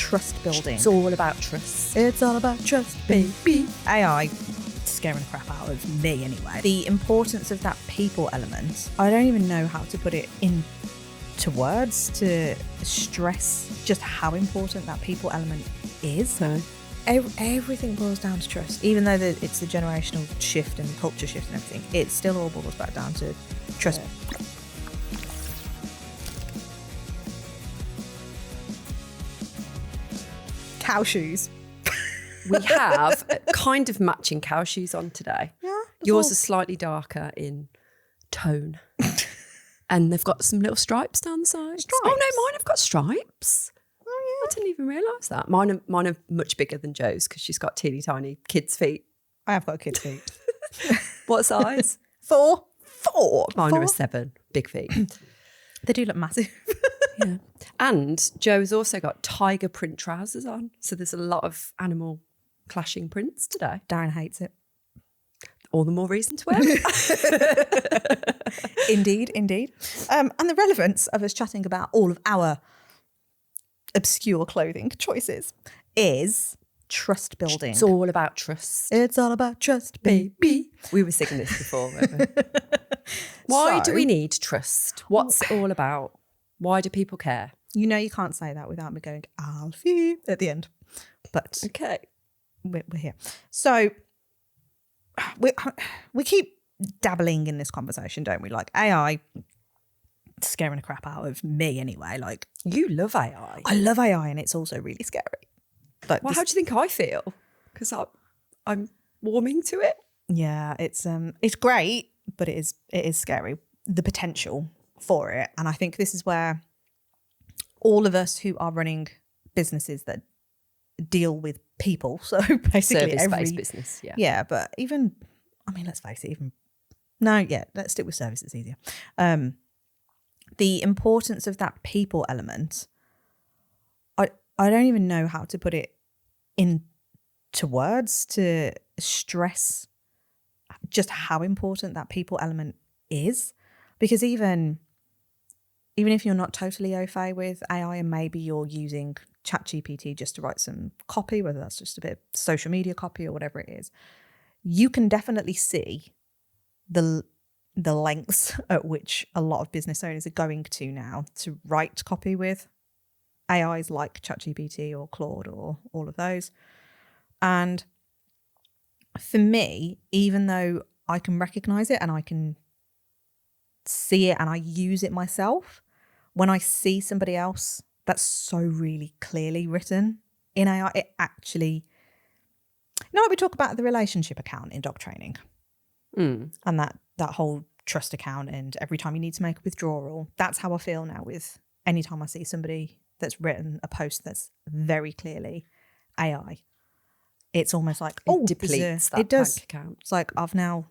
trust building. It's all about trust. It's all about trust, baby. AI scaring the crap out of me anyway. The importance of that people element, I don't even know how to put it into words to stress just how important that people element is. No. Everything boils down to trust. Even though it's the generational shift and culture shift and everything, it still all boils back down to trust. Yeah. Cow shoes. We have kind of matching cow shoes on today. Yeah. Yours are slightly darker in tone. And they've got some little stripes down the sides. Stripes? Oh no, mine have got stripes. Oh I didn't even realise that. Mine are much bigger than Joe's because she's got teeny tiny kids' feet. I have got kid feet. What size? 4. Mine are a 7. Big feet. They do look massive. Yeah. And Joe's also got tiger print trousers on. So there's a lot of animal clashing prints today. Darren hates it. All the more reason to wear it. Indeed. And the relevance of us chatting about all of our obscure clothing choices is trust building. It's all about trust. It's all about trust, baby. We were singing this before, weren't we? Why do we need trust? What's it all about? Why do people care? You know you can't say that without me going, Alfie, at the end. But okay, we're here. So we keep dabbling in this conversation, don't we? Like AI scaring the crap out of me anyway. Like, you love AI. I love AI and it's also really scary. But well, how do you think I feel? Because I'm warming to it. Yeah, it's great, but it is scary. The potential for it. And I think this is where all of us who are running businesses that deal with people, so basically service-based business, yeah, but even, I mean, let's face it, let's stick with service, it's easier. The importance of that people element, I don't even know how to put it into words to stress just how important that people element is, because even if you're not totally au fait with AI and maybe you're using ChatGPT just to write some copy, whether that's just a bit of social media copy or whatever it is, you can definitely see the lengths at which a lot of business owners are going to now to write copy with AIs like ChatGPT or Claude or all of those. And for me, even though I can recognize it and I can see it and I use it myself, when I see somebody else that's so really clearly written in AI, it actually, we talk about the relationship account in dog training and that whole trust account, and every time you need to make a withdrawal, that's how I feel now with any time I see somebody that's written a post that's very clearly AI. It's almost like, it depletes that bank account. It's like I've now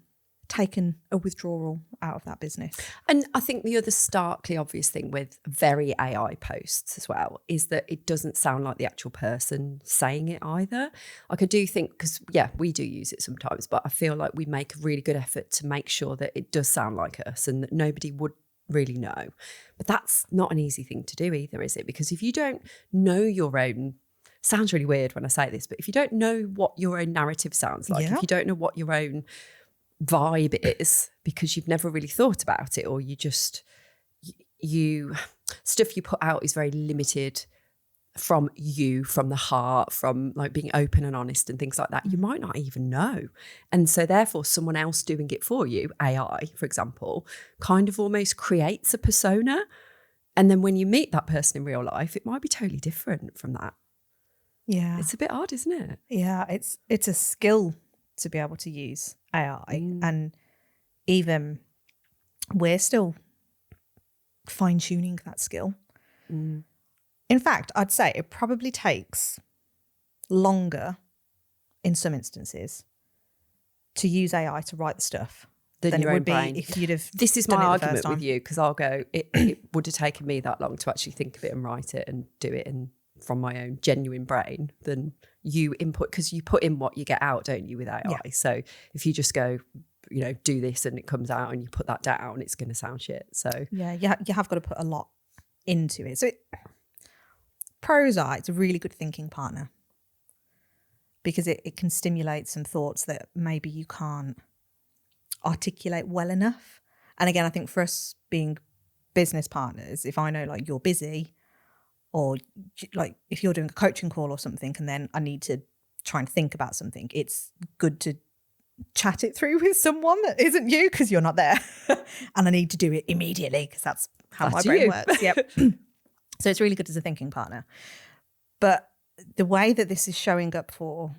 taken a withdrawal out of that business. And I think the other starkly obvious thing with very AI posts as well is that it doesn't sound like the actual person saying it either. Like I do think, because we do use it sometimes, but I feel like we make a really good effort to make sure that it does sound like us and that nobody would really know. But that's not an easy thing to do either, is it? Because if you don't know your own, sounds really weird when I say this, but if you don't know what your own narrative sounds like, if you don't know what your own vibe is because you've never really thought about it, or you just stuff you put out is very limited from the heart, from like being open and honest and things like that, you might not even know. And so therefore someone else doing it for you, AI for example, kind of almost creates a persona, and then when you meet that person in real life it might be totally different from that. Yeah, it's a bit odd, isn't it? Yeah, it's a skill to be able to use AI, and even we're still fine-tuning that skill. In fact, I'd say it probably takes longer in some instances to use AI to write the stuff than it would be if you'd have This is done my it the argument first time. with you, because I'll go, it would have taken me that long to actually think of it and write it and do it from my own genuine brain than you input, because you put in what you get out, don't you, with AI? Yeah. So if you just go, do this and it comes out and you put that down, it's going to sound shit. So yeah, you have got to put a lot into it. So pros are it's a really good thinking partner because it can stimulate some thoughts that maybe you can't articulate well enough. And again, I think for us being business partners, if I know like you're busy, or like if you're doing a coaching call or something and then I need to try and think about something, it's good to chat it through with someone that isn't you because you're not there. And I need to do it immediately because that's how my brain works. Yep. So it's really good as a thinking partner. But the way that this is showing up for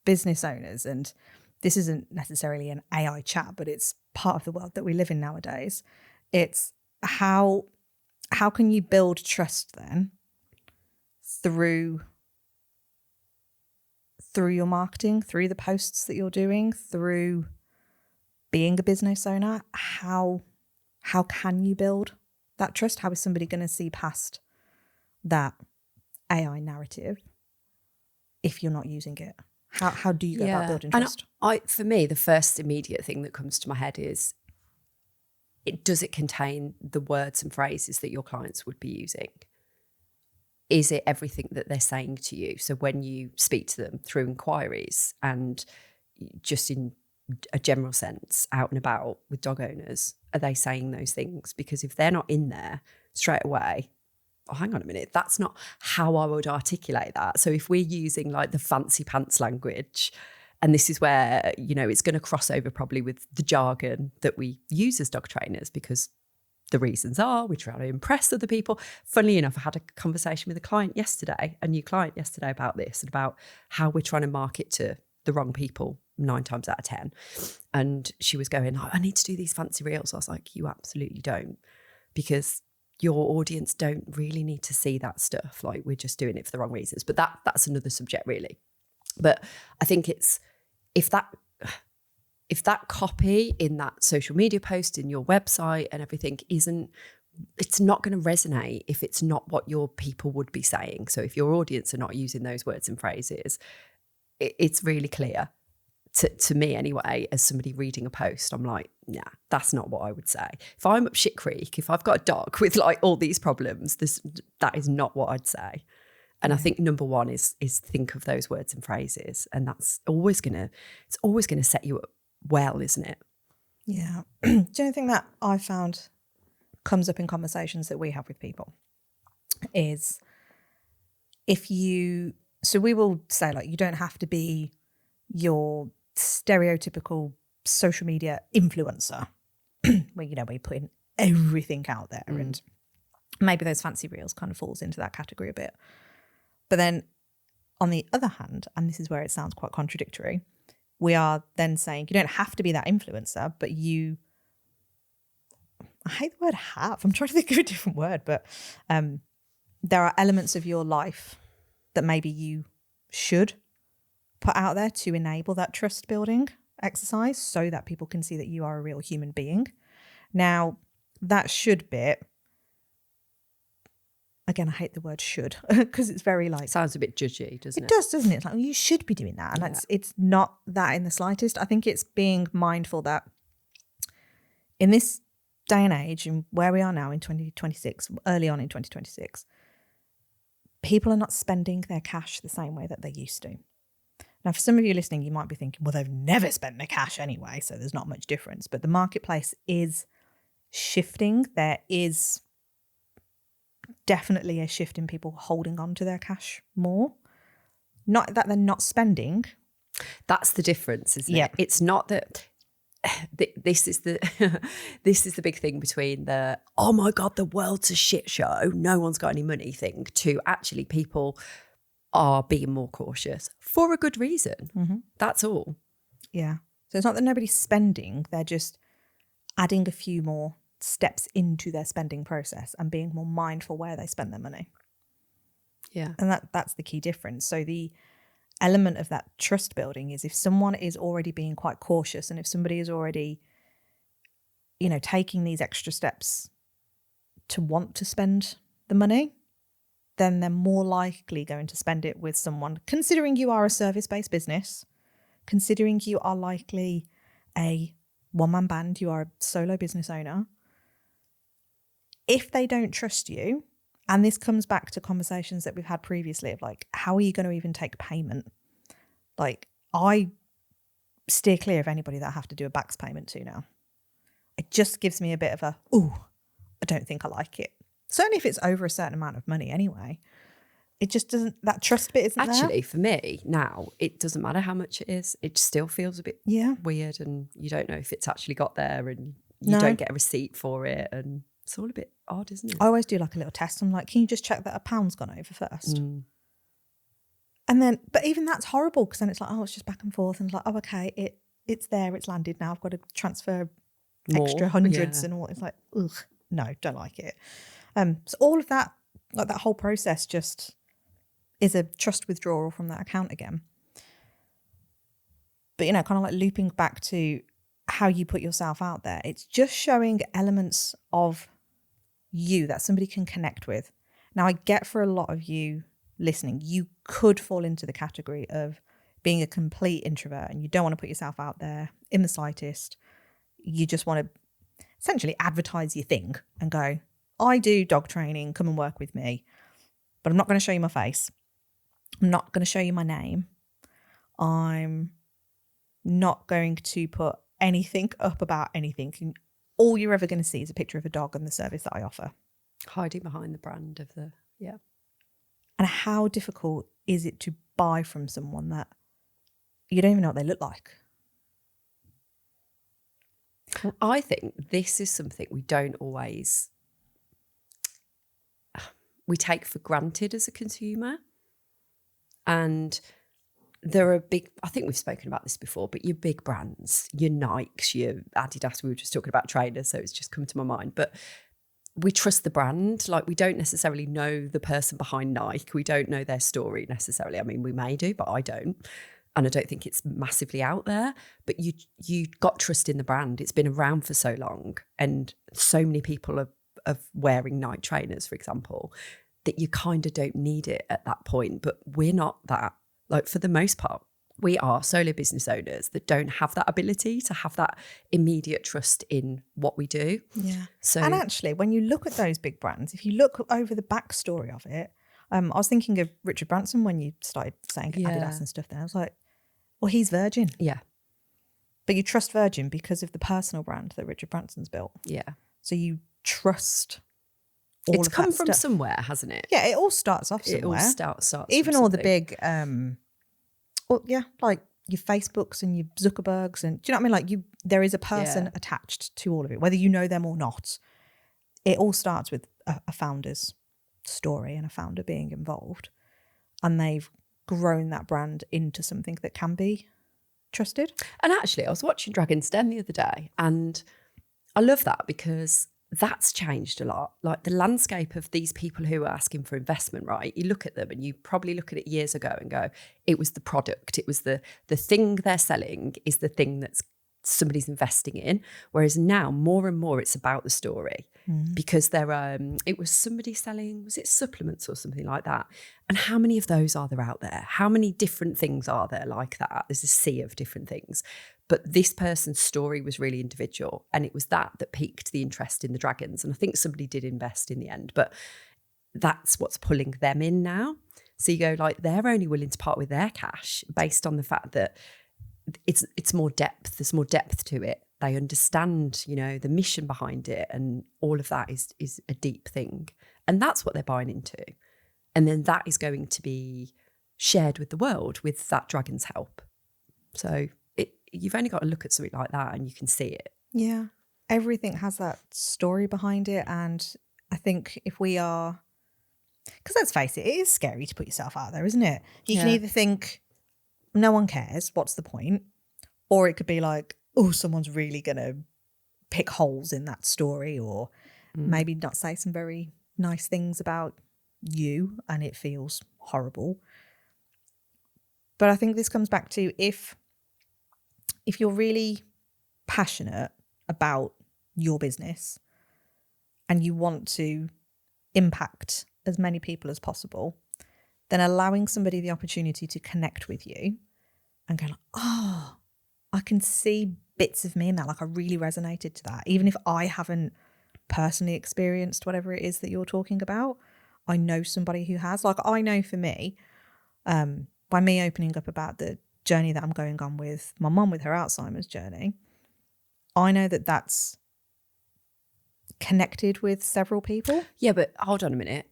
business owners, and this isn't necessarily an AI chat, but it's part of the world that we live in nowadays. It's how can you build trust then through your marketing, through the posts that you're doing, through being a business owner? How can you build that trust? How is somebody going to see past that AI narrative if you're not using it? How do you go about building trust? And for me, the first immediate thing that comes to my head is, does it contain the words and phrases that your clients would be using? Is it everything that they're saying to you? So when you speak to them through inquiries and just in a general sense, out and about with dog owners, are they saying those things? Because if they're not in there straight away, oh, hang on a minute, that's not how I would articulate that. So if we're using like the fancy pants language, and this is where, you know, it's going to cross over probably with the jargon that we use as dog trainers, because the reasons are we try to impress other people. Funnily enough, I had a conversation with a new client yesterday about this, and about how we're trying to market to the wrong people 9 times out of 10. And she was going, oh, I need to do these fancy reels. I was like, you absolutely don't, because your audience don't really need to see that stuff. Like, we're just doing it for the wrong reasons. But that's another subject really. But I think it's, if that copy in that social media post, in your website and everything it's not going to resonate if it's not what your people would be saying. So if your audience are not using those words and phrases, it's really clear to me anyway, as somebody reading a post. I'm like, nah, that's not what I would say. If I'm up shit creek, if I've got a dog with like all these problems, that is not what I'd say. And I think number one is think of those words and phrases, and that's always gonna set you up well, isn't it? Yeah. Do you know anything that I found comes up in conversations that we have with people is so we will say like, you don't have to be your stereotypical social media influencer where you're putting everything out there, and maybe those fancy reels kind of falls into that category a bit. But then on the other hand, and this is where it sounds quite contradictory, we are then saying you don't have to be that influencer, but I hate the word have. I'm trying to think of a different word, but there are elements of your life that maybe you should put out there to enable that trust building exercise so that people can see that you are a real human being. Now, that should bit, again, I hate the word should because it's very like... Sounds a bit judgy, doesn't it? It does, doesn't it? It's like, you should be doing that. And it's not that in the slightest. I think it's being mindful that in this day and age and where we are now in 2026, early on in 2026, people are not spending their cash the same way that they used to. Now, for some of you listening, you might be thinking, well, they've never spent their cash anyway, so there's not much difference. But the marketplace is shifting. There is definitely a shift in people holding on to their cash more. Not that they're not spending. That's the difference, isn't it? It's not that this is the big thing between the, oh my God, the world's a shit show, no one's got any money thing, to actually people are being more cautious for a good reason. Mm-hmm. That's all. Yeah. So it's not that nobody's spending, they're just adding a few more steps into their spending process and being more mindful where they spend their money. Yeah. And that's the key difference. So the element of that trust building is if someone is already being quite cautious, and if somebody is already, taking these extra steps to want to spend the money, then they're more likely going to spend it with someone, considering you are a service-based business, considering you are likely a one-man band, you are a solo business owner. If they don't trust you And this comes back to conversations that we've had previously of like, how are you going to even take payment? Like, I steer clear of anybody that I have to do a backs payment to now. It just gives me a bit of a, ooh, I don't think I like it. Certainly if it's over a certain amount of money anyway. It just doesn't, that trust bit isn't there. Actually, for me now, it doesn't matter how much it is. It still feels a bit weird, and you don't know if it's actually got there, and you don't get a receipt for it, and it's all a bit odd, isn't it? I always do like a little test. I'm like, can you just check that £1's gone over first? And then, but even that's horrible, because then it's like, oh, it's just back and forth, and it's like, oh, okay, it's there, it's landed now. I've got to transfer extra hundreds and all. It's like, ugh, no, don't like it. So all of that, like that whole process, just is a trust withdrawal from that account again. But, you know, kind of like looping back to how you put yourself out there, it's just showing elements of you that somebody can connect with. Now, I get for a lot of you listening, you could fall into the category of being a complete introvert and you don't want to put yourself out there in the slightest. You just want to essentially advertise your thing and go, I do dog training, come and work with me, but I'm not going to show you my face. I'm not going to show you my name. I'm not going to put anything up about anything. And all you're ever going to see is a picture of a dog and the service that I offer. Hiding behind the brand of the, And how difficult is it to buy from someone that you don't even know what they look like? I think this is something we don't always, we take for granted as a consumer. And there are big, I think we've spoken about this before, but your big brands, your Nikes, your Adidas, we were just talking about trainers, so it's just come to my mind. But we trust the brand. Like, we don't necessarily know the person behind Nike. We don't know their story necessarily. I mean, we may do, but I don't. And I don't think it's massively out there. But you got trust in the brand. It's been around for so long. And so many people are wearing Nike trainers, for example, that you kind of don't need it at that point. But we're not that. Like, for the most part, we are solo business owners that don't have that ability to have that immediate trust in what we do. Yeah. So, and actually, when you look at those big brands, if you look over the backstory of it, I was thinking of Richard Branson when you started saying Adidas and stuff there. I was like, well, he's Virgin. Yeah. But you trust Virgin because of the personal brand that Richard Branson's built. Yeah. So you trust all it's of come that from stuff. Somewhere, hasn't it? Yeah, it all starts off somewhere. It all starts even from all the something. big like your Facebooks and your Zuckerbergs, and do you know what I mean? Like, there is a person attached to all of it, whether you know them or not. It all starts with a founder's story and a founder being involved, and they've grown that brand into something that can be trusted. And actually, I was watching Dragon's Den the other day, and I love that because that's changed a lot. Like, the landscape of these people who are asking for investment, right? You look at them and you probably look at it years ago and go, it was the product. It was the thing they're selling is the thing that's somebody's investing in. Whereas now, more and more, it's about the story. Because it was somebody selling, was it supplements or something like that? And how many of those are there out there? How many different things are there like that? There's a sea of different things. But this person's story was really individual, and it was that piqued the interest in the dragons. And I think somebody did invest in the end, but that's what's pulling them in now. So you go, like, they're only willing to part with their cash based on the fact that it's more depth. There's more depth to it. They understand, the mission behind it, and all of that is a deep thing. And that's what they're buying into. And then that is going to be shared with the world with that dragon's help. So you've only got to look at something like that and you can see it. Yeah. Everything has that story behind it. And I think if we are, because let's face it, it is scary to put yourself out there, isn't it? You can either think, no one cares, what's the point? Or it could be like, oh, someone's really going to pick holes in that story, or maybe not say some very nice things about you, and it feels horrible. But I think this comes back to if you're really passionate about your business and you want to impact as many people as possible, then allowing somebody the opportunity to connect with you and go, like, oh, I can see bits of me in that. Like, I really resonated to that. Even if I haven't personally experienced whatever it is that you're talking about, I know somebody who has. Like, I know for me, by me opening up about the journey that I'm going on with my mum with her Alzheimer's journey, I know that that's connected with several people. Yeah, but hold on a minute.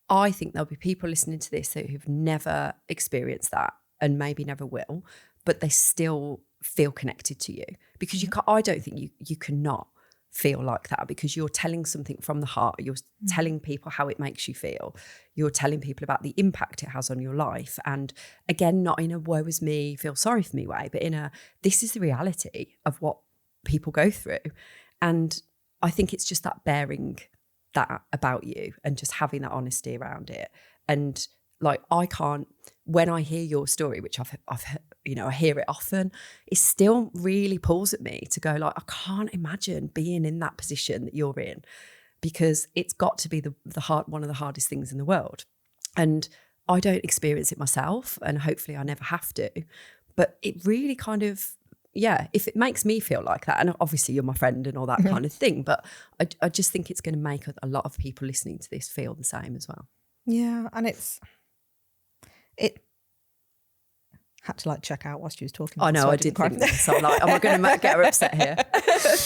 I think there'll be people listening to this who've never experienced that and maybe never will, but they still feel connected to you, because you can't, I don't think you cannot feel like that, because you're telling something from the heart. You're telling people how it makes you feel. You're telling people about the impact it has on your life. And again, not in a woe is me, feel sorry for me way, but in a, this is the reality of what people go through. And I think it's just that bearing that about you and just having that honesty around it. And like, I can't, when I hear your story, which I've you know, I hear it often, it still really pulls at me to go like, I can't imagine being in that position that you're in, because it's got to be the one of the hardest things in the world. And I don't experience it myself, and hopefully I never have to, but it really kind of, yeah, if it makes me feel like that, and obviously you're my friend and all that kind of thing, but I just think it's going to make a lot of people listening to this feel the same as well. Yeah, and it had to like check out whilst she was talking. I know, I did think this. I'm like, am I going to get her upset here?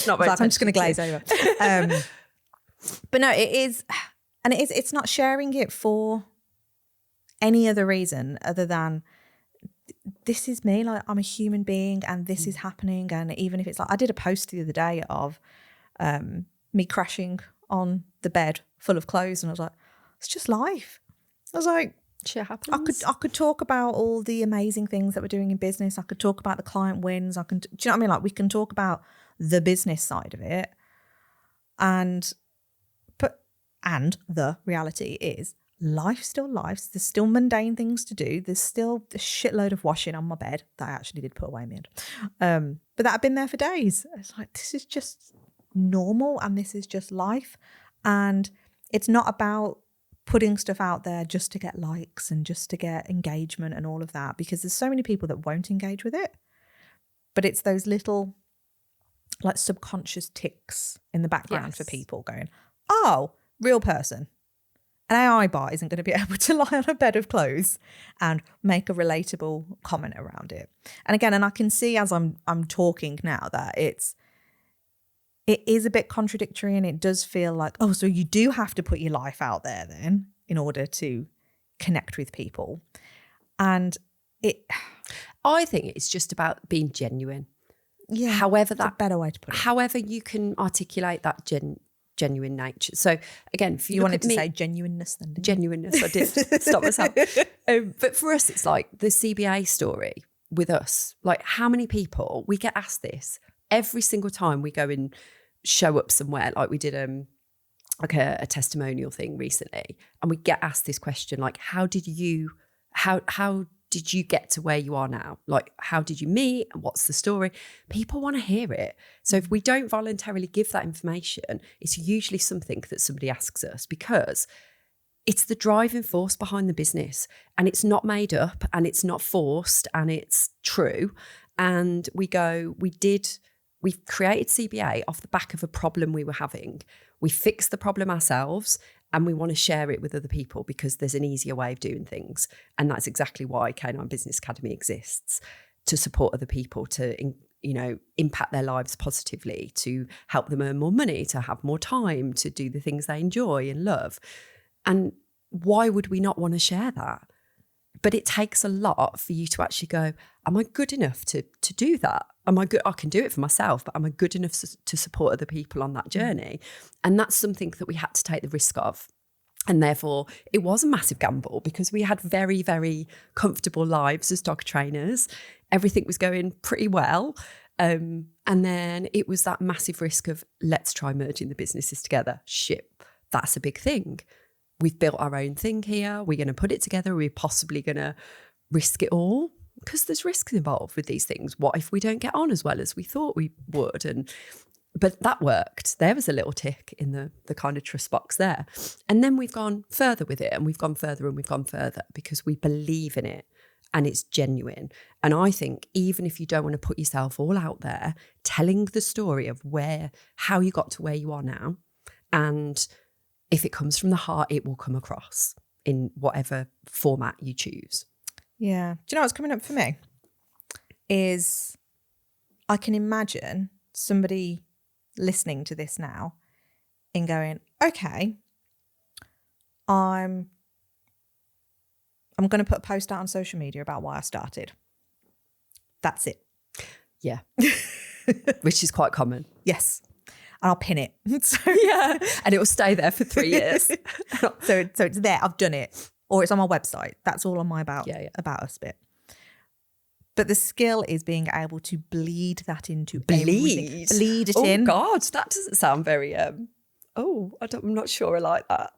Not very. Like, I'm just going to glaze over. But no, it is, and it's not sharing it for any other reason other than this is me. Like, I'm a human being, and this is happening. And even if it's like, I did a post the other day of me crashing on the bed full of clothes, and I was like, it's just life. I was like, shit happens. I could talk about all the amazing things that we're doing in business. I could talk about the client wins. Do you know what I mean? Like, we can talk about the business side of it, and the reality is life's still life. There's still mundane things to do. There's still a shitload of washing on my bed that I actually did put away in the end. But that had been there for days. It's like, this is just normal, and this is just life. And it's not about putting stuff out there just to get likes and just to get engagement and all of that, because there's so many people that won't engage with it. But it's those little like subconscious ticks in the background for people going, oh, real person. An AI bot isn't going to be able to lie on a bed of clothes and make a relatable comment around it. And again, and I can see as I'm talking now that it is a bit contradictory, and it does feel like, oh, so you do have to put your life out there then in order to connect with people. And I think it's just about being genuine. Yeah. However, that's a better way to put it. However you can articulate that genuine nature. So again, if you wanted to say genuineness then, didn't you? Genuineness, I did. Stop myself. But for us, it's like the CBA story with us. Like, how many people, we get asked this every single time we go and show up somewhere. Like, we did like a testimonial thing recently, and we get asked this question, like, how did you get to where you are now? Like, how did you meet? What's the story? People want to hear it. So if we don't voluntarily give that information, it's usually something that somebody asks us, because it's the driving force behind the business, and it's not made up, and it's not forced, and it's true. And we created CBA off the back of a problem we were having. We fixed the problem ourselves, and we want to share it with other people because there's an easier way of doing things. And that's exactly why K9 Business Academy exists, to support other people, to impact their lives positively, to help them earn more money, to have more time, to do the things they enjoy and love. And why would we not want to share that? But it takes a lot for you to actually go, am I good enough to do that? Am I good? I can do it for myself, but am I good enough to support other people on that journey? And that's something that we had to take the risk of. And therefore, it was a massive gamble, because we had very, very comfortable lives as dog trainers. Everything was going pretty well. And then it was that massive risk of, let's try merging the businesses together. Shit, that's a big thing. We've built our own thing here. We're going to put it together. We're possibly going to risk it all, because there's risks involved with these things. What if we don't get on as well as we thought we would? But that worked. There was a little tick in the kind of trust box there. And then we've gone further with it, and we've gone further, and we've gone further, because we believe in it and it's genuine. And I think even if you don't want to put yourself all out there, telling the story of how you got to where you are now, and if it comes from the heart, it will come across in whatever format you choose. Yeah. Do you know what's coming up for me? Is I can imagine somebody listening to this now and going, okay, I'm going to put a post out on social media about why I started. That's it. Yeah. Which is quite common. Yes. And I'll pin it. So, Yeah. And it will stay there for 3 years. so it's there. I've done it. Or it's on my website. That's all on my about us bit. But the skill is being able to bleed that into everything. Bleed it in. Oh God, that doesn't sound very. I'm not sure I like that.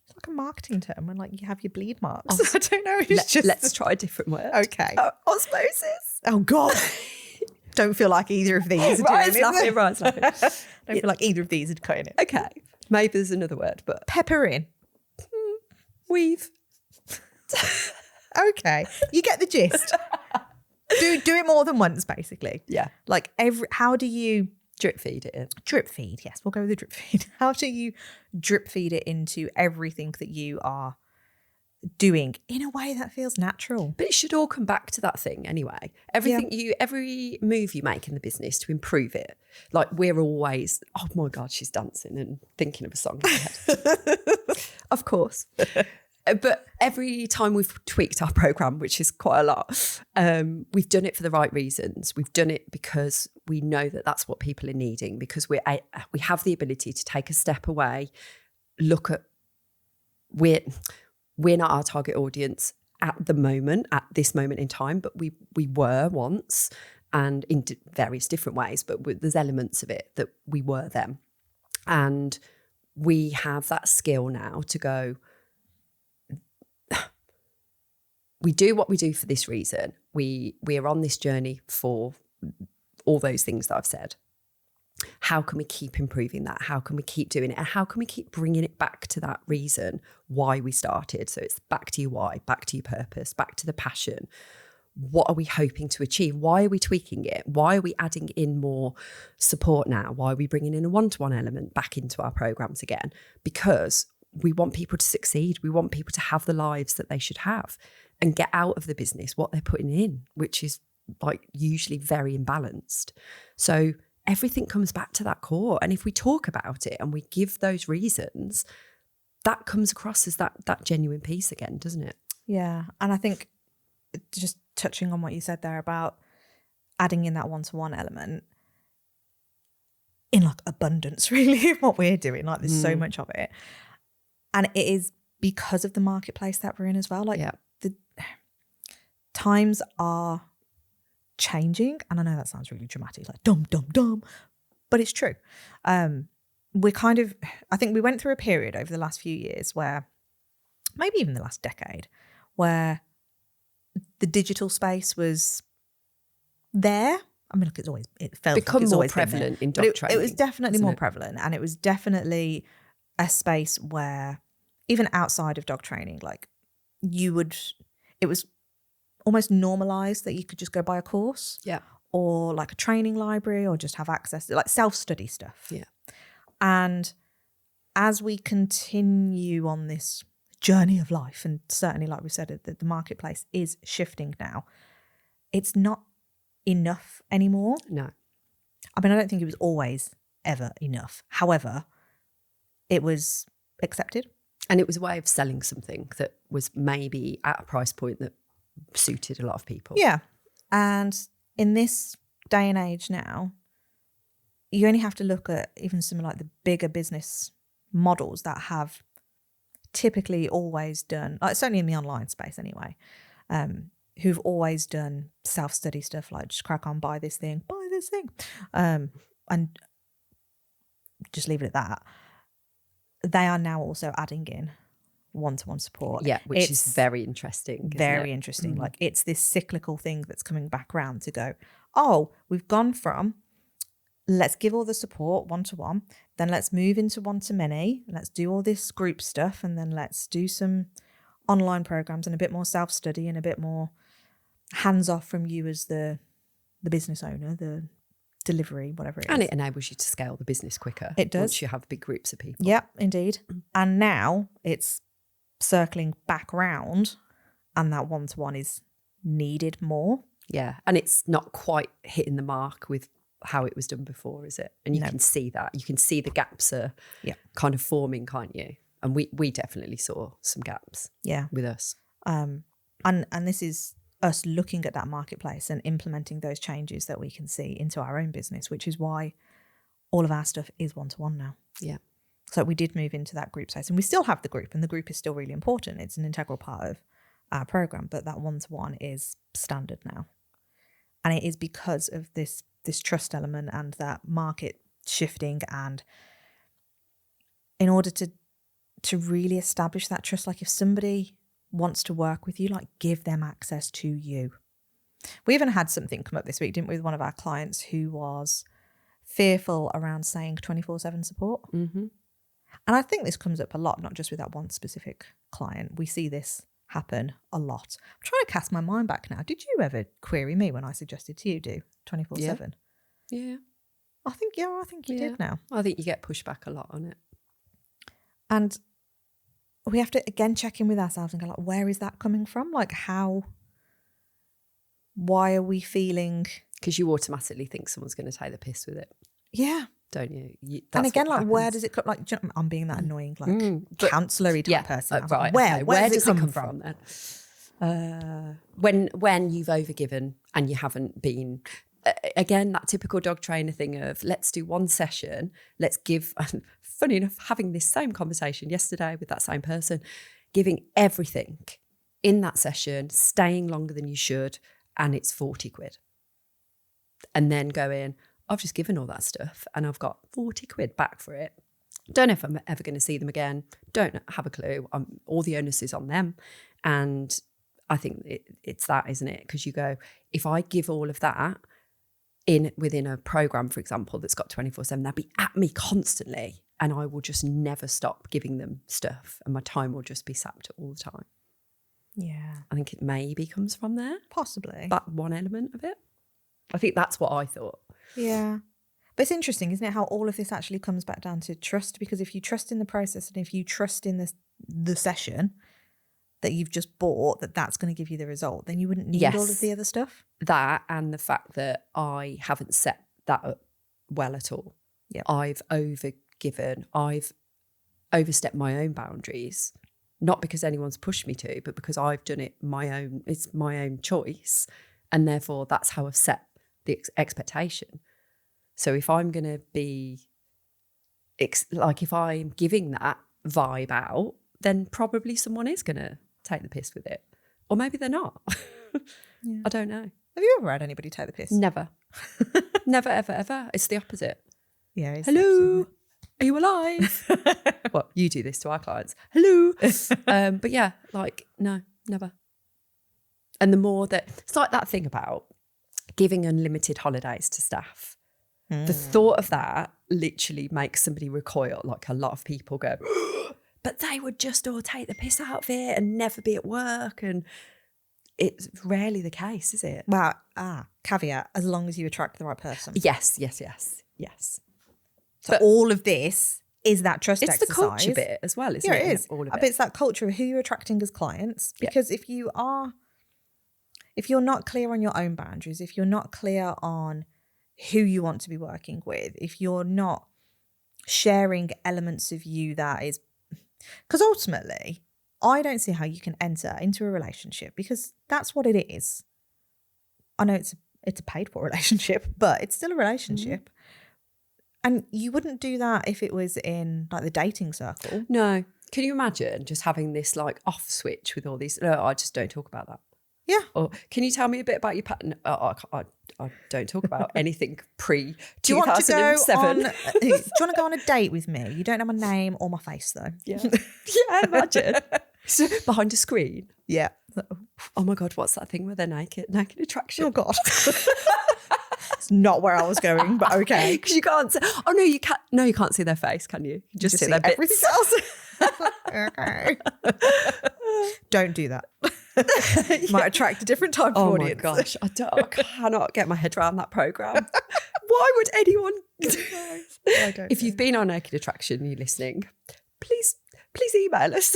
It's like a marketing term when like you have your bleed marks. I don't know. Let's try a different word. Okay. Osmosis. Oh God. Don't feel like either of these are Right, doing it. Right. Don't feel like either of these are cutting it. Okay. Maybe there's another word, but Pepper in. weave. Okay. You get the gist. Do it more than once, basically. Yeah. Like how do you Drip feed it in. drip feed? Yes, we'll go with the drip feed. How do you drip feed it into everything that you are doing in a way that feels natural? But it should all come back to that thing anyway. Every move you make in the business to improve it, like we're always, oh my God, she's dancing and thinking of a song in her head. Of course. But every time we've tweaked our program, which is quite a lot, we've done it for the right reasons. We've done it because we know that that's what people are needing, because we have the ability to take a step away, look at, we're not our target audience at the moment, at this moment in time, but we were once, and in various different ways, but there's elements of it that we were them. And we have that skill now to go, we do what we do for this reason. We are on this journey for all those things that I've said. How can we keep improving that? How can we keep doing it? And how can we keep bringing it back to that reason why we started? So it's back to your why, back to your purpose, back to the passion. What are we hoping to achieve? Why are we tweaking it? Why are we adding in more support now? Why are we bringing in a one-to-one element back into our programs again? Because we want people to succeed. We want people to have the lives that they should have and get out of the business what they're putting in, which is like usually very imbalanced. So everything comes back to that core. And if we talk about it and we give those reasons, that comes across as that genuine piece again, doesn't it? Yeah. And I think just touching on what you said there about adding in that one-to-one element in like abundance, really, what we're doing. Like there's so much of it. And it is because of the marketplace that we're in as well. Like the times are changing. And I know that sounds really dramatic, like dumb, but it's true. We're kind of, I think we went through a period over the last few years where, maybe even the last decade, where the digital space was there. I mean, look, it felt become like it's more always prevalent in but dog training. It was definitely more prevalent, and it was definitely a space where even outside of dog training, like it was almost normalized that you could just go buy a course, or like a training library, or just have access to like self-study stuff. Yeah. And as we continue on this journey of life, and certainly like we said, the marketplace is shifting now, it's not enough anymore. No. I mean, I don't think it was always ever enough. However, it was accepted. And it was a way of selling something that was maybe at a price point that suited a lot of people. Yeah. And in this day and age now, you only have to look at even some like the bigger business models that have typically always done, like certainly in the online space anyway, who've always done self-study stuff, like just crack on, buy this thing, and just leave it at that. They are now also adding in one-to-one support. Yeah, which is very interesting. Very interesting. Like it's this cyclical thing that's coming back around to go, oh, we've gone from let's give all the support one-to-one, then let's move into one-to-many, let's do all this group stuff, and then let's do some online programs and a bit more self-study and a bit more hands-off from you as the business owner, the delivery, whatever it is. And it enables you to scale the business quicker. It does. Once you have big groups of people. Yeah, indeed. And now it's circling back round, and that one-to-one is needed more. Yeah. And it's not quite hitting the mark with how it was done before, is it? And you can see that. You can see the gaps are kind of forming, can't you? And we definitely saw some gaps with us. And this is us looking at that marketplace and implementing those changes that we can see into our own business, which is why all of our stuff is one-to-one now. Yeah. So we did move into that group space, and we still have the group, and the group is still really important. It's an integral part of our program, but that one-to-one is standard now. And it is because of this trust element and that market shifting. And in order to really establish that trust, like if somebody wants to work with you, like give them access to you. We even had something come up this week, didn't we, with one of our clients who was fearful around saying 24/7 support. Mm-hmm. And I think this comes up a lot, not just with that one specific client. We see this happen a lot. I'm trying to cast my mind back now. Did you ever query me when I suggested to you do 24/7? Yeah. I think you did now. I think you get pushback a lot on it. And we have to, again, check in with ourselves and go, like, where is that coming from? Like, why are we feeling... Because you automatically think someone's going to take the piss with it. Yeah. Don't you? And again, like, where does it come... Like, I'm being that annoying, like, counsellor-y type person. Right. Where does it come from then? When you've overgiven and you haven't been... Again, that typical dog trainer thing of let's do one session, let's give, funny enough, having this same conversation yesterday with that same person, giving everything in that session, staying longer than you should, and it's 40 quid. And then going, I've just given all that stuff and I've got 40 quid back for it. Don't know if I'm ever going to see them again. Don't have a clue. All the onus is on them. And I think it's that, isn't it? Because you go, if I give all of that, within a program, for example, that's got 24/7, they'll be at me constantly and I will just never stop giving them stuff and my time will just be sapped all the time. Yeah. I think it maybe comes from there. Possibly. That one element of it. I think that's what I thought. Yeah. But it's interesting, isn't it, how all of this actually comes back down to trust? Because if you trust in the process and if you trust in the session that you've just bought, that's going to give you the result, then you wouldn't need all of the other stuff. That and the fact that I haven't set that up well at all. Yeah, I've overgiven. I've overstepped my own boundaries, not because anyone's pushed me to, but because I've done it my own. It's my own choice, and therefore that's how I've set the expectation. So if I'm going to be, if I'm giving that vibe out, then probably someone is going to take the piss with it. Or maybe they're not. Yeah. I don't know. Have you ever had anybody take the piss? Never. Never, ever, ever. It's the opposite. Yeah. Hello, are you alive? Well, you do this to our clients. Hello. But yeah, like, no, never. And the more that, it's like that thing about giving unlimited holidays to staff. The thought of that literally makes somebody recoil. Like a lot of people go, but they would just all take the piss out of it and never be at work. And it's rarely the case, is it? Well, caveat, as long as you attract the right person. Yes. So all of this is that trust exercise. It's the culture bit as well, isn't it? Yeah, it is. All of it. But it's that culture of who you're attracting as clients. Because if you're not clear on your own boundaries, if you're not clear on who you want to be working with, if you're not sharing elements of you that is... Because ultimately, I don't see how you can enter into a relationship, because that's what it is. I know it's a paid for relationship, but it's still a relationship. And you wouldn't do that if it was in like the dating circle. No. Can you imagine just having this like off switch with all these? No, I just don't talk about that. Yeah. Or can you tell me a bit about your pattern? I don't talk about anything pre 2007. Do you want to go on a date with me? You don't know my name or my face though. Yeah. Yeah, imagine. So, behind a screen. Yeah. Oh my God, what's that thing where they're naked? Naked attraction. Oh God. It's not where I was going, but okay. Because you can't see. Oh no, you can't. No, you can't see their face, can you? You just see their bits. Everything else. Okay. Don't do that. Might attract a different type of audience. Oh my gosh, I cannot get my head around that program. Why would anyone? I don't If you've been on Naked Attraction and you're listening, please email us.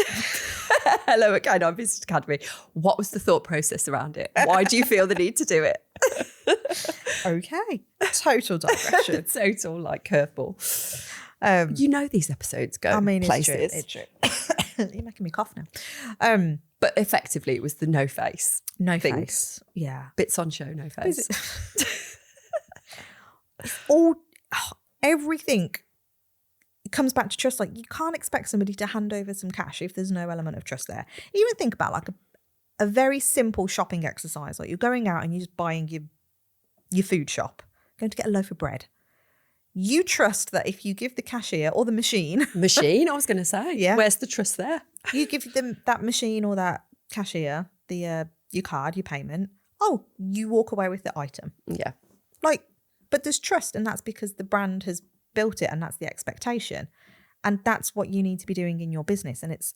hello@Business Academy. What was the thought process around it? Why do you feel the need to do it? Okay. Total digression. Total like curveball. These episodes go places. It's true. You're making me cough now. But effectively, it was the no face. No things. face. Yeah. Bits on show, no face. Everything comes back to trust. Like, you can't expect somebody to hand over some cash if there's no element of trust there. Even think about like a very simple shopping exercise. Like, you're going out and you're just buying your food shop, going to get a loaf of bread. You trust that if you give the cashier or the machine, I was going to say, yeah, where's the trust there? You give them that machine or that cashier your card, your payment. Oh, you walk away with the item. Yeah. Like, but there's trust, and that's because the brand has built it, and that's the expectation, and that's what you need to be doing in your business. And it's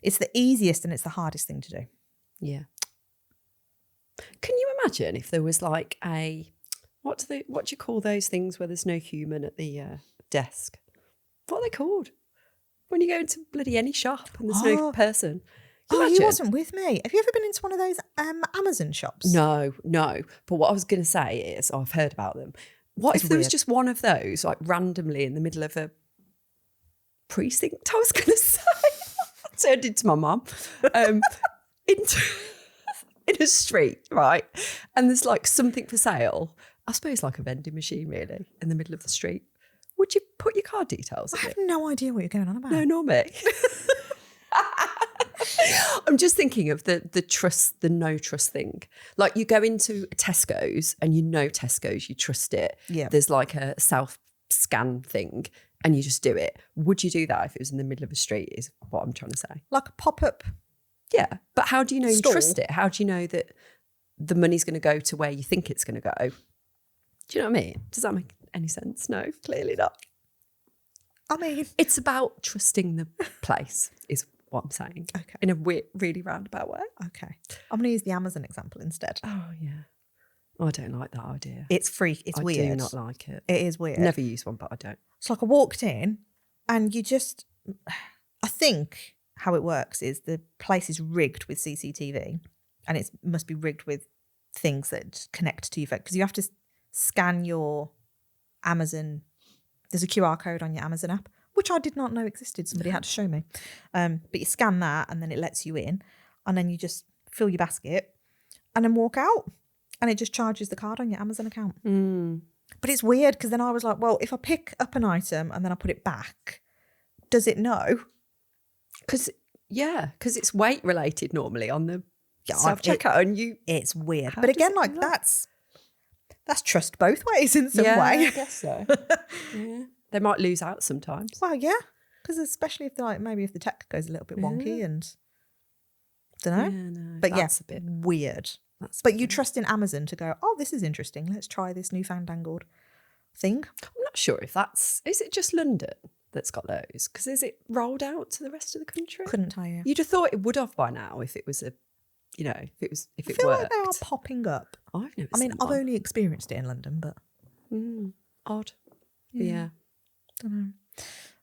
the easiest and it's the hardest thing to do. Yeah. Can you imagine if there was like what do you call those things where there's no human at the desk? What are they called? When you go into bloody any shop and there's no person. You wasn't with me. Have you ever been into one of those Amazon shops? No. But what I was going to say is, I've heard about them. What if there was just one of those, like randomly in the middle of a precinct? I was going to say. I turned into my mum. In a street, right? And there's like something for sale. I suppose like a vending machine, really, in the middle of the street. Would you put your card details in I have no idea what you're going on about. No, nor me. I'm just thinking of the no trust thing. Like, you go into Tesco's and Tesco's, you trust it. Yeah. There's like a self-scan thing and you just do it. Would you do that if it was in the middle of a street, is what I'm trying to say. Like a pop-up. Yeah. But how do you know you stall. trust it? How do you know that the money's going to go to where you think it's going to go? Do you know what I mean? Does that make any sense? No, clearly not. I mean, it's about trusting the place, is what I'm saying. Okay. In a really roundabout way. Okay. I'm going to use the Amazon example instead. Oh, yeah. I don't like that idea. It's freak. It's weird. I do not like it. It is weird. Never use one, but I don't. It's like I walked in and I think how it works is the place is rigged with CCTV, and it must be rigged with things that connect to your phone, because you have to scan your Amazon. There's a QR code on your Amazon app, which I did not know existed. Somebody had to show me. But you scan that and then it lets you in, and then you just fill your basket and then walk out, and it just charges the card on your Amazon account. But it's weird, because then I was like, well, if I pick up an item and then I put it back, does it know? Because it's weight related normally on the self-checkout, and it's weird. But again, like that's trust both ways in some way. I guess so. Yeah. They might lose out sometimes. Well, yeah, because especially if maybe if the tech goes a little bit wonky and don't know. Yeah, no, but that's a bit weird. But you trust in Amazon to go, oh, this is interesting. Let's try this newfangled thing. I'm not sure if is it just London that's got those? Because is it rolled out to the rest of the country? Couldn't tell you. You'd have thought it would have by now if it was if it feel worked. like they are popping up. I've never. I've only experienced it in London, but odd. Yeah. Don't know.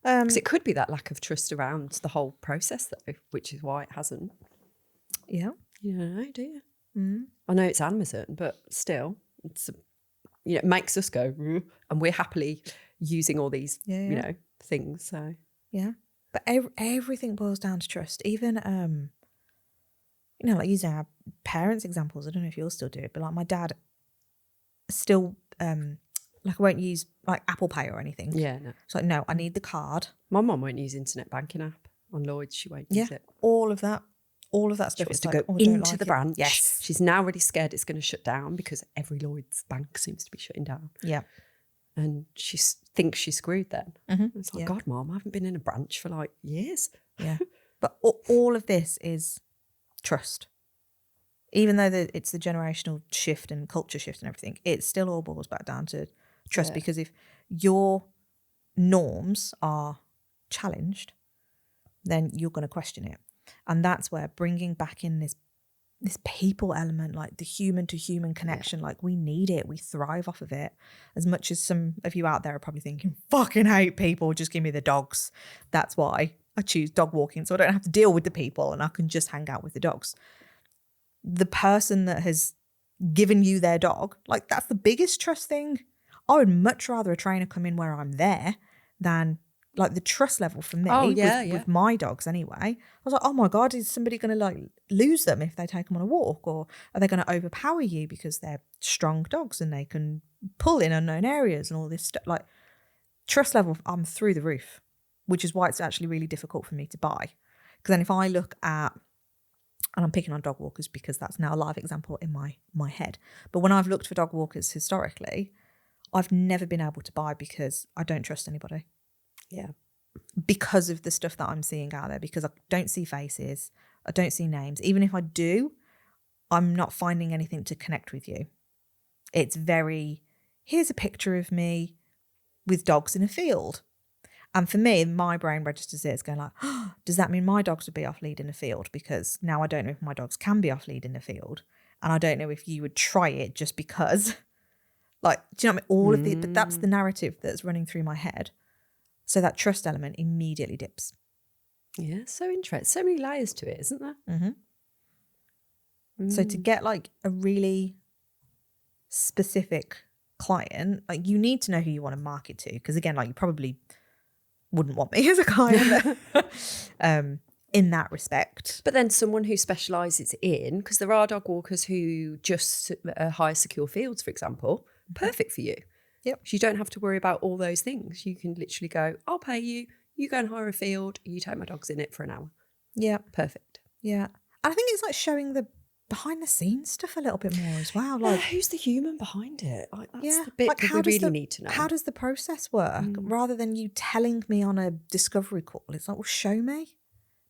Because it could be that lack of trust around the whole process, though, which is why it hasn't. Yeah. You don't know, do you? I know it's Amazon, but still, it makes us go, and we're happily using all these, things. So yeah, but everything boils down to trust. Even like using our parents' examples. I don't know if you'll still do it, but like my dad still like I won't use like Apple Pay or anything. Yeah, no. It's like, no, I need the card. My mum won't use internet banking app on Lloyd's. She won't use it. All of that stuff. She wants to like, go into the branch. Yes. She's now really scared it's going to shut down because every Lloyd's bank seems to be shutting down. Yeah. And she thinks she's screwed then. Mm-hmm. It's like, God, Mum, I haven't been in a branch for like years. Yeah. But all of this is trust. Even though it's the generational shift and culture shift and everything, it still all boils back down to trust. Because if your norms are challenged, then you're going to question it. And that's where bringing back in this this people element, like the human to human connection. Like we need it. We thrive off of it. As much as some of you out there are probably thinking, fucking hate people, just give me the dogs. That's why I choose dog walking. So I don't have to deal with the people and I can just hang out with the dogs. The person that has given you their dog, like that's the biggest trust thing. I would much rather a trainer come in where I'm there than like the trust level for me with my dogs anyway. I was like, oh my God, is somebody going to like lose them if they take them on a walk? Or are they going to overpower you because they're strong dogs and they can pull in unknown areas and all this stuff? Like trust level, I'm through the roof, which is why it's actually really difficult for me to buy. Because then if I look at, and I'm picking on dog walkers because that's now a live example in my head. But when I've looked for dog walkers historically, I've never been able to buy because I don't trust anybody. Yeah. Because of the stuff that I'm seeing out there, because I don't see faces, I don't see names. Even if I do, I'm not finding anything to connect with you. It's very, here's a picture of me with dogs in a field. And for me, my brain registers it as going like, oh, does that mean my dogs would be off lead in a field? Because now I don't know if my dogs can be off lead in a field. And I don't know if you would try it just because. Like, do you know what I mean? All of the, but that's the narrative that's running through my head. So that trust element immediately dips. Yeah, so interesting. So many layers to it, isn't there? Mm-hmm. So to get like a really specific client, like you need to know who you want to market to. Because again, like you probably wouldn't want me as a client in that respect. But then someone who specialises in, because there are dog walkers who just hire secure fields, for example, perfect for you. Yep. So you don't have to worry about all those things. You can literally go, I'll pay you, you go and hire a field, you take my dogs in it for an hour. Yeah. Perfect. Yeah. And I think it's like showing the behind the scenes stuff a little bit more as well. Like who's the human behind it? Like, that's the bit like that we really need to know. How does the process work? Rather than you telling me on a discovery call, it's like, well, show me.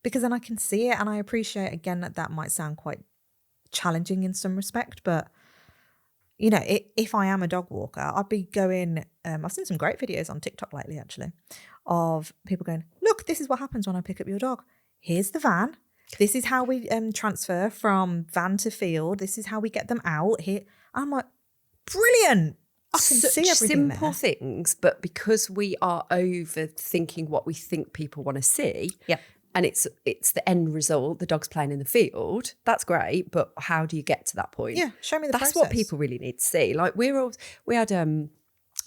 Because then I can see it. And I appreciate, again, that might sound quite challenging in some respect, but you know, if I am a dog walker, I'd be going, I've seen some great videos on TikTok lately, actually, of people going, look, this is what happens when I pick up your dog. Here's the van. This is how we transfer from van to field. This is how we get them out here. I'm like, brilliant. I can see everything there. Simple things, but because we are overthinking what we think people want to see, and it's the end result, the dog's playing in the field, that's great, but how do you get to that point? Yeah, show me the process. That's what people really need to see. Like we had a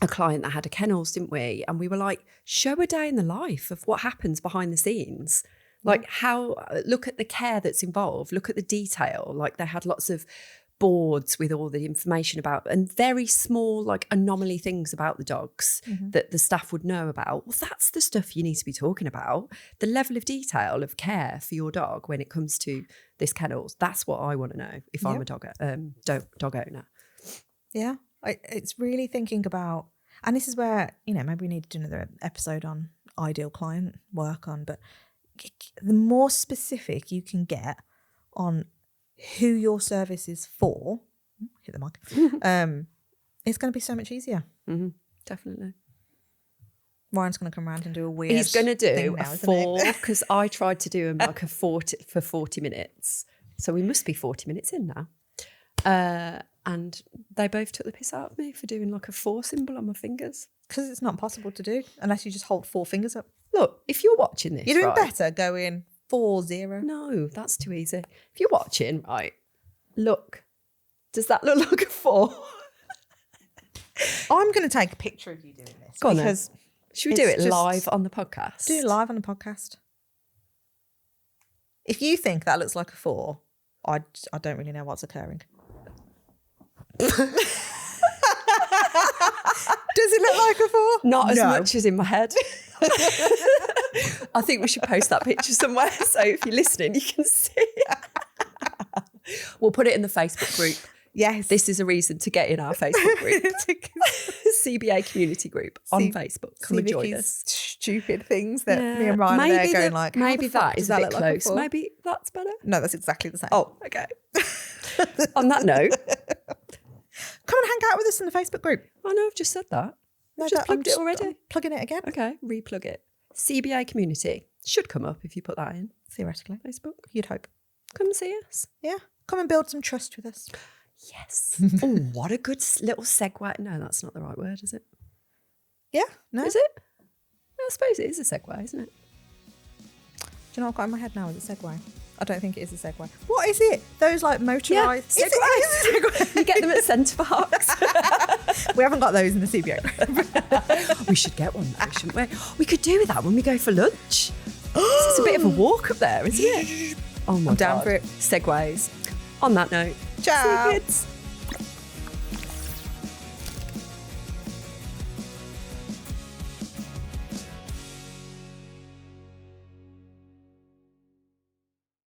client that had a kennels, didn't we? And we were like, show a day in the life of what happens behind the scenes. Like look at the care that's involved, look at the detail. Like they had lots of boards with all the information about, and very small like anomaly things about the dogs that the staff would know about. Well, that's the stuff you need to be talking about. The level of detail of care for your dog when it comes to this kennels. That's what I want to know if I'm a dog owner. Yeah. It's really thinking about, and this is where, you know, maybe we need to do another episode on ideal client work on, but the more specific you can get on who your service is for, hit the mic, it's going to be so much easier. Definitely. Ryan's going to come around and do a weird He's going to do now, a 4, because I tried to do him like a 40 minutes. So we must be 40 minutes in now. And they both took the piss out of me for doing like a 4 symbol on my fingers. Because it's not possible to do unless you just hold 4 fingers up. Look, if you're watching this, you're doing better going 4-0. No, that's too easy. If you're watching, right, look. Does that look like a 4? I'm going to take a picture of you doing this. Go on then. Should we do it live on the podcast? Do it live on the podcast. If you think that looks like a 4, I don't really know what's occurring. Does it look like a 4? Not as much as in my head. I think we should post that picture somewhere so if you're listening, you can see it. We'll put it in the Facebook group. Yes. This is a reason to get in our Facebook group. CBA community group on Facebook. Come and join us. Stupid things that me and Ryan are there going like, maybe that is a bit close. Like maybe that's better. No, that's exactly the same. Oh, okay. On that note, come and hang out with us in the Facebook group. I know, I've just said that. No, I've just plugged it already. I'm plugging it again. Okay, replug it. CBA community should come up if you put that in. Theoretically. Facebook. You'd hope. Come and see us. Yeah. Come and build some trust with us. Yes. Oh, what a good little segue. No, that's not the right word, is it? Yeah, no. Is it? I suppose it is a segue, isn't it? Do you know what I've got in my head now? Is a segue? I don't think it is a segue. What is it? Those like motorised Segways. You get them at Centre Parks. We haven't got those in the CBO. We should get one though, shouldn't we? We could do that when we go for lunch. It's a bit of a walk up there, isn't it? Oh my God. I'm down for it. Segways. On that note, Ciao. see you kids.